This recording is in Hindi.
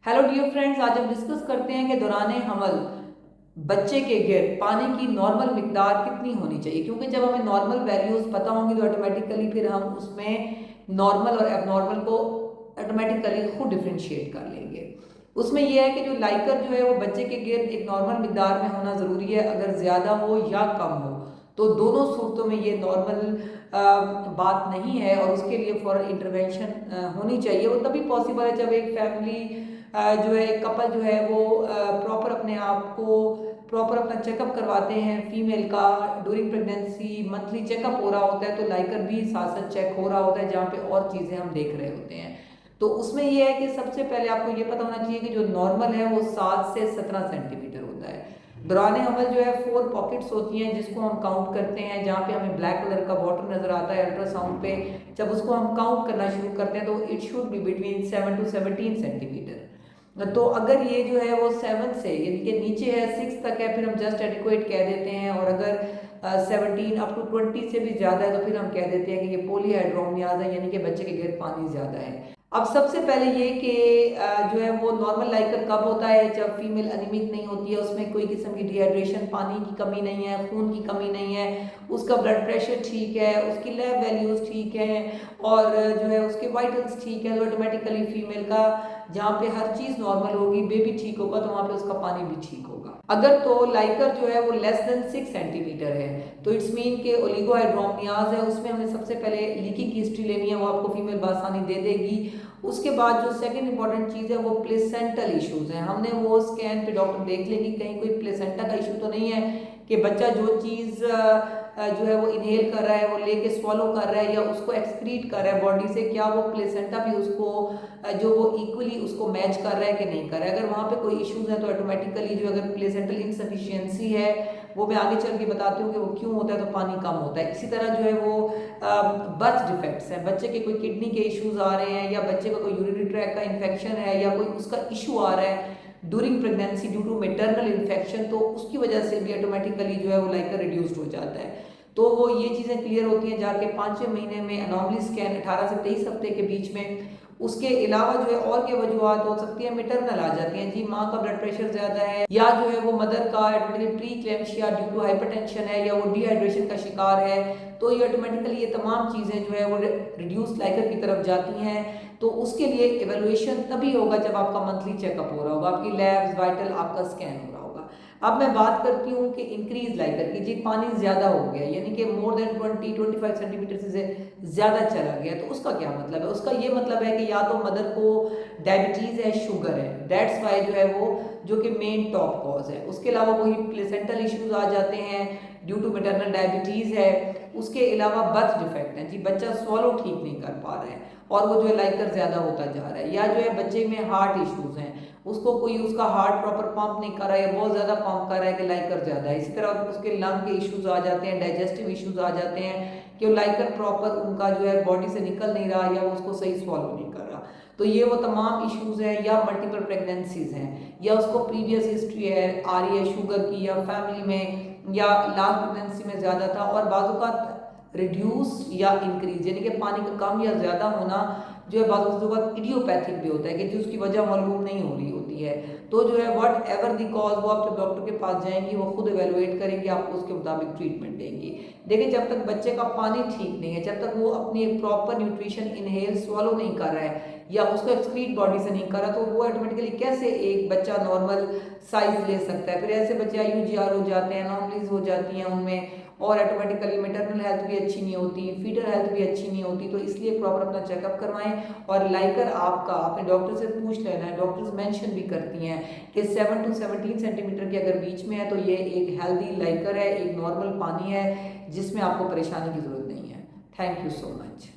हेलो डियर फ्रेंड्स, आज हम डिस्कस करते हैं कि दौरान हमल बच्चे के गिर्द पानी की नॉर्मल मिकदार कितनी होनी चाहिए। क्योंकि जब हमें नॉर्मल वैल्यूज पता होंगी तो ऑटोमेटिकली फिर हम उसमें नॉर्मल और एबनॉर्मल को ऑटोमेटिकली खुद डिफ्रेंशिएट कर लेंगे। उसमें यह है कि जो लाइकर जो है वो बच्चे के गिर्द एक नॉर्मल मिकदार में होना ज़रूरी है। अगर ज़्यादा हो या कम हो तो दोनों सूरतों में ये नॉर्मल बात नहीं है और उसके लिए फॉरन इंटरवेंशन होनी चाहिए। वो तभी पॉसिबल है जब एक फैमिली जो है एक कपल जो है वो प्रॉपर अपने आप को प्रॉपर अपना चेकअप करवाते हैं। फीमेल का ड्यूरिंग प्रेगनेंसी मंथली चेकअप हो रहा होता है तो लाइकर भी साथ साथ चेक हो रहा होता है, जहाँ पे और चीज़ें हम देख रहे होते हैं। तो उसमें यह है कि सबसे पहले आपको ये पता होना चाहिए कि जो नॉर्मल है वो 7 से 17 सेंटीमीटर होता है। दौरान हमल जो है 4 पॉकेट्स होती हैं जिसको हम काउंट करते हैं, जहाँ पे हमें ब्लैक कलर का वाटर नजर आता है अल्ट्रासाउंड पे। जब उसको हम काउंट करना शुरू करते हैं तो it should be between 7 to 17 centimetre. तो अगर ये जो है वो 7 से यानी कि नीचे है 6 तक है फिर हम जस्ट एडिक्वेट कह देते हैं, और अगर 17 अप टू 20 से भी ज़्यादा है तो फिर हम कह देते हैं कि ये पोलीहाइड्रोमियाज है, यानी कि बच्चे के गिर्द पानी ज़्यादा है। अब सबसे पहले ये कि जो है वो नॉर्मल लाइकर कब होता है, जब फीमेल अनिमिक नहीं होती है, उसमें कोई किस्म की डिहाइड्रेशन, पानी की कमी नहीं है, खून की कमी नहीं है, उसका ब्लड प्रेशर ठीक है, उसकी लैब वैल्यूज ठीक है और जो है उसके वाइटल्स ठीक है। तो ऑटोमेटिकली फीमेल का जहाँ पे हर चीज नॉर्मल होगी, बेबी ठीक होगा तो वहां पे उसका पानी भी ठीक होगा। अगर तो लाइकर जो है वो लेस देन 6 सेंटीमीटर है तो इट्स मीन के ओलिगोहाइड्रोमियाज है, उसमें हमने सबसे पहले लीकी की हिस्ट्री लेनी है, वो आपको फीमेल बासानी दे देगी। उसके बाद जो सेकंड इंपॉर्टेंट चीज है वो प्लेसेंटल इश्यूज हैं। हमने वो स्कैन पे डॉक्टर देख लेंगे कहीं कोई प्लेसेंटा का इशू तो नहीं है कि बच्चा जो चीज जो है वो इनहेल कर रहा है, वो लेके स्वॉलो कर रहा है या उसको एक्सक्रीट कर रहा है बॉडी से, क्या वो प्लेसेंटा भी उसको जो वो इक्वली उसको मैच कर रहा है कि नहीं कर रहा है। अगर वहाँ पे कोई इश्यूज है तो ऑटोमेटिकली जो अगर प्लेसेंटल इनसफिशियंसी है, वो मैं आगे चल के बताती हूँ कि वो क्यों होता है, तो पानी कम होता है। इसी तरह जो है वो बर्थ डिफेक्ट्स हैं, बच्चे के कोई किडनी के इश्यूज आ रहे हैं या बच्चे का कोई यूरिनरी ट्रैक का इन्फेक्शन है या कोई उसका इशू आ रहा है during pregnancy due to maternal infection, तो उसकी वजह से भी ऑटोमेटिकली जो है वो लाइकर रिड्यूस्ड हो जाता है। तो वो ये चीज़ें क्लियर होती हैं जाके 5वें महीने में एनॉमली स्कैन 18 से 23 हफ्ते के बीच में। उसके अलावा जो है और क्या वजूहत हो सकती है, मेटरनल आ जाती हैं जी, माँ का ब्लड प्रेशर ज्यादा है या जो है वो मदर का प्री क्लेम्शिया ड्यू टू हाइपरटेंशन है या वो डिहाइड्रेशन का शिकार है, तो ये ऑटोमेटिकली ये तमाम चीज़ें जो है वो रिड्यूस लाइकर की तरफ जाती हैं। तो उसके लिए एवेलुएशन तभी होगा जब आपका मंथली चेकअप हो रहा होगा, आपकी लैब्स वाइटल आपका स्कैन हो रहा होगा। अब मैं बात करती हूँ कि इंक्रीज लाइकर की, जी पानी ज्यादा हो गया यानी कि मोर देन 20-25 सेंटीमीटर से ज्यादा चला गया, तो उसका क्या मतलब है? उसका ये मतलब है कि या तो मदर को डायबिटीज है, शुगर है, दैट्स वाई जो है वो जो कि मेन टॉप कॉज है। उसके अलावा वही प्लेसेंटल इश्यूज आ जाते हैं ड्यू टू मेटरनल डायबिटीज है। उसके अलावा बर्थ डिफेक्ट है जी, बच्चा स्वॉलो ठीक नहीं कर पा रहा है और वो जो है लाइकर ज्यादा होता जा रहा है, या जो है बच्चे में हार्ट इश्यूज हैं, उसको कोई उसका हार्ट प्रॉपर पंप नहीं कर रहा है, बहुत ज्यादा पंप कर रहा है कि लाइकर ज्यादा है। इसी तरह उसके लंग के इश्यूज आ जाते हैं, डाइजेस्टिव इश्यूज आ जाते हैं कि लाइकर प्रॉपर उनका जो है बॉडी से निकल नहीं रहा या वो उसको सही स्वॉलो नहीं कर रहा। तो ये वो तमाम इश्यूज हैं, या मल्टीपल प्रेगनेंसीज हैं, या उसको प्रीवियस हिस्ट्री है आ रही है शुगर की या फैमिली में या लास्ट प्रेगनेंसी में ज्यादा था, और बाजू का रिड्यूस या इंक्रीज यानी कि पानी का कम या ज्यादा होना जो है बात इडियोपैथिक भी होता है कि जो उसकी वजह मालूम नहीं हो रही होती है। तो जो है वट एवर दी कॉज, वो आप जब डॉक्टर के पास जाएंगी वो खुद एवेलुएट करेंगे, आपको उसके मुताबिक ट्रीटमेंट देंगी। देखिए जब तक बच्चे का पानी ठीक नहीं है, जब तक वो अपनी एक प्रॉपर न्यूट्रिशन इनहेल स्वॉलो नहीं कर रहा है या उसको एक्सक्रीट बॉडी से नहीं कर रहा, तो वो ऑटोमेटिकली कैसे एक बच्चा नॉर्मल साइज ले सकता है? फिर ऐसे बच्चे IUGR हो जाते हैं, एनॉमलीज हो जाती हैं उनमें, और ऑटोमेटिकली मेटरनल हेल्थ भी अच्छी नहीं होती, फीटर हेल्थ भी अच्छी नहीं होती। तो इसलिए प्रॉपर अपना चेकअप करवाएं। और लाइकर आपका अपने डॉक्टर से पूछ लेना है, डॉक्टर्स मेंशन भी करती हैं कि 7 to 17 सेंटीमीटर के अगर बीच में है तो ये एक हेल्दी लाइकर है, एक नॉर्मल पानी है जिसमें आपको परेशानी की जरूरत नहीं है। Thank you so much.